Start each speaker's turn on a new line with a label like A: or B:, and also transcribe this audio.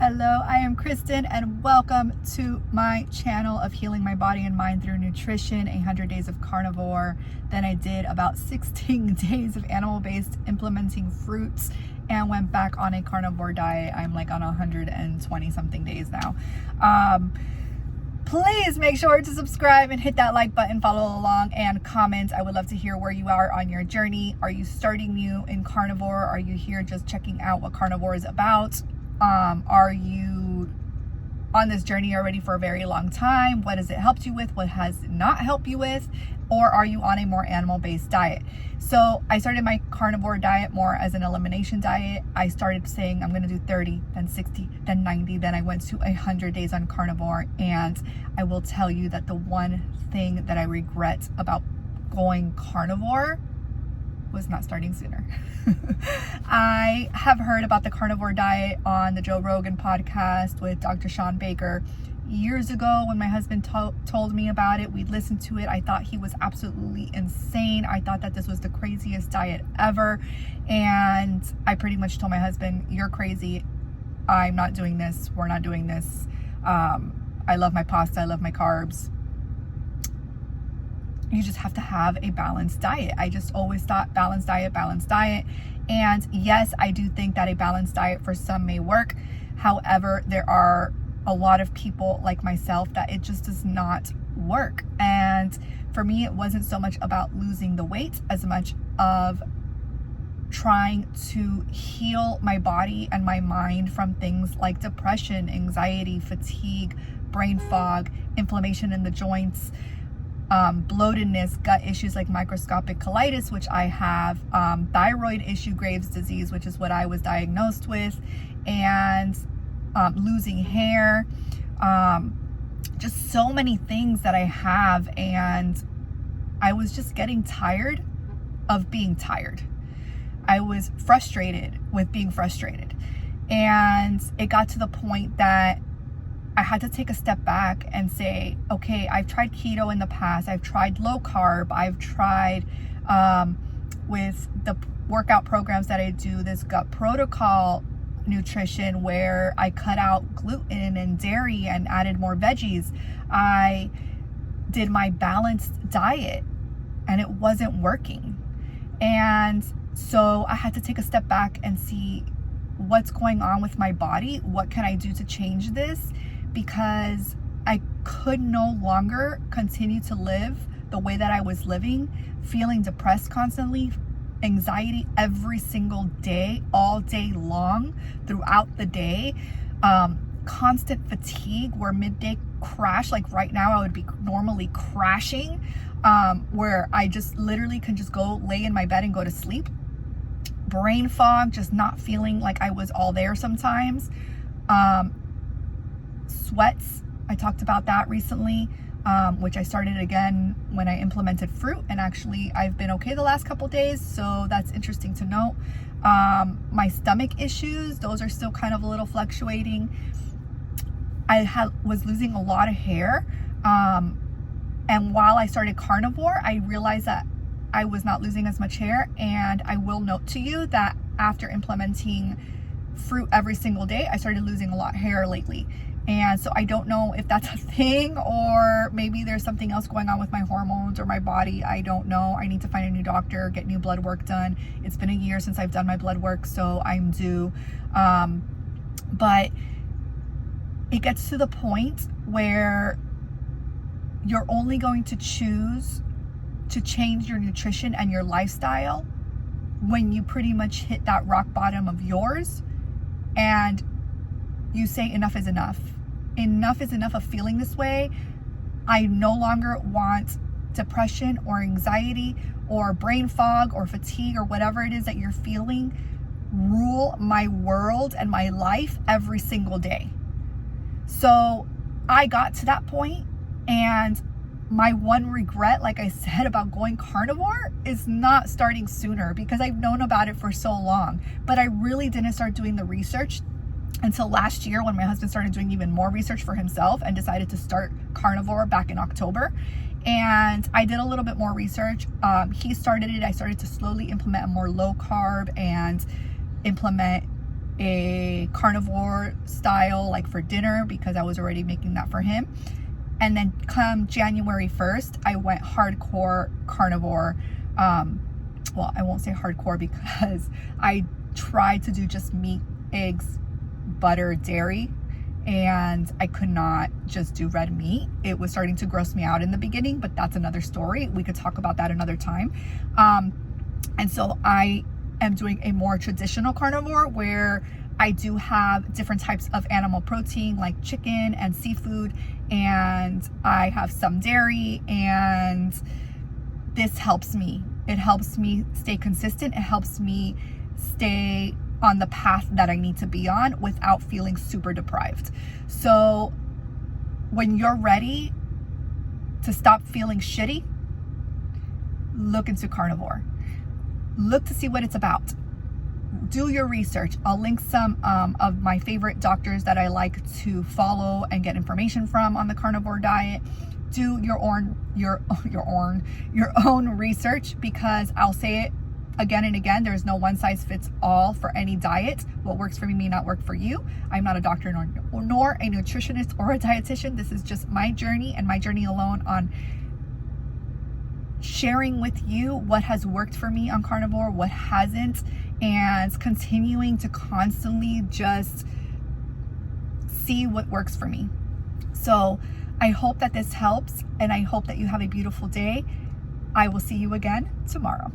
A: Hello, I am Kristin and welcome to my channel of healing my body and mind through nutrition, 100 days of carnivore. Then I did about 16 days of animal-based implementing fruits and went back on a carnivore diet. I'm like on 120 something days now. Please make sure to subscribe and hit that like button, follow along and comment. I would love to hear where you are on your journey. Are you starting new in carnivore? Are you here just checking out what carnivore is about? Are you on this journey already for a very long time? What has it helped you with? What has it not helped you with? Or are you on a more animal-based diet? So I started my carnivore diet more as an elimination diet. I started saying I'm going to do 30, then 60, then 90. Then I went to 100 days on carnivore. And I will tell you that the one thing that I regret about going carnivore was not starting sooner. I have heard about the carnivore diet on the Joe Rogan podcast with Dr. Sean Baker years ago when my husband told me about it. We listened to it. I thought he was absolutely insane. I thought that this was the craziest diet ever. And I pretty much told my husband, you're crazy. I'm not doing this. We're not doing this. I love my pasta. I love my carbs. You just have to have a balanced diet. I just always thought balanced diet. And yes, I do think that a balanced diet for some may work. However, there are a lot of people like myself that it just does not work. And for me, it wasn't so much about losing the weight as much of trying to heal my body and my mind from things like depression, anxiety, fatigue, brain fog, inflammation in the joints, bloatedness, gut issues like microscopic colitis, which I have, thyroid issue, Graves' disease, which is what I was diagnosed with, and losing hair, just so many things that I have. And I was just getting tired of being tired. I was frustrated with being frustrated. And it got to the point that I had to take a step back and say, okay, I've tried keto in the past. I've tried low carb. I've tried with the workout programs that I do, this gut protocol nutrition where I cut out gluten and dairy and added more veggies. I did my balanced diet and it wasn't working. And so I had to take a step back and see what's going on with my body. What can I do to change this? Because I could no longer continue to live the way that I was living, feeling depressed constantly, anxiety every single day, all day long, throughout the day, constant fatigue where midday crash, like right now I would be normally crashing, where I just literally can just go lay in my bed and go to sleep. Brain fog, just not feeling like I was all there sometimes. Sweats, I talked about that recently, which I started again when I implemented fruit, and actually I've been okay the last couple days, so that's interesting to note. My stomach issues, those are still kind of a little fluctuating. I was losing a lot of hair, and while I started carnivore, I realized that I was not losing as much hair. And I will note to you that after implementing fruit every single day, I started losing a lot of hair lately. And so I don't know if that's a thing, or maybe there's something else going on with my hormones or my body. I don't know. I need to find a new doctor, get new blood work done. It's been a year since I've done my blood work, so I'm due. But it gets to the point where you're only going to choose to change your nutrition and your lifestyle when you pretty much hit that rock bottom of yours and you say enough is enough. Enough is enough of feeling this way. I no longer want depression or anxiety or brain fog or fatigue or whatever it is that you're feeling rule my world and my life every single day. So I got to that point, and my one regret, like I said, about going carnivore is not starting sooner, because I've known about it for so long, but I really didn't start doing the research until last year when my husband started doing even more research for himself and decided to start carnivore back in October. And I did a little bit more research. He started it. I started to slowly implement a more low carb and implement a carnivore style, like for dinner, because I was already making that for him. And then come January 1st, I went hardcore carnivore. Well, I won't say hardcore because I tried to do just meat, eggs, butter, dairy, and I could not just do red meat. It was starting to gross me out in the beginning, but that's another story. We could talk about that another time. And so I am doing a more traditional carnivore where I do have different types of animal protein like chicken and seafood, and I have some dairy, and this helps me. It helps me stay consistent. It helps me stay on the path that I need to be on without feeling super deprived. So when you're ready to stop feeling shitty, look into carnivore. Look to see what it's about. Do your research. I'll link some of my favorite doctors that I like to follow and get information from on the carnivore diet. Do your own research, because I'll say it again and again, there's no one size fits all for any diet. What works for me may not work for you. I'm not a doctor nor a nutritionist or a dietitian. This is just my journey and my journey alone on sharing with you what has worked for me on carnivore, what hasn't, and continuing to constantly just see what works for me. So I hope that this helps, and I hope that you have a beautiful day. I will see you again tomorrow.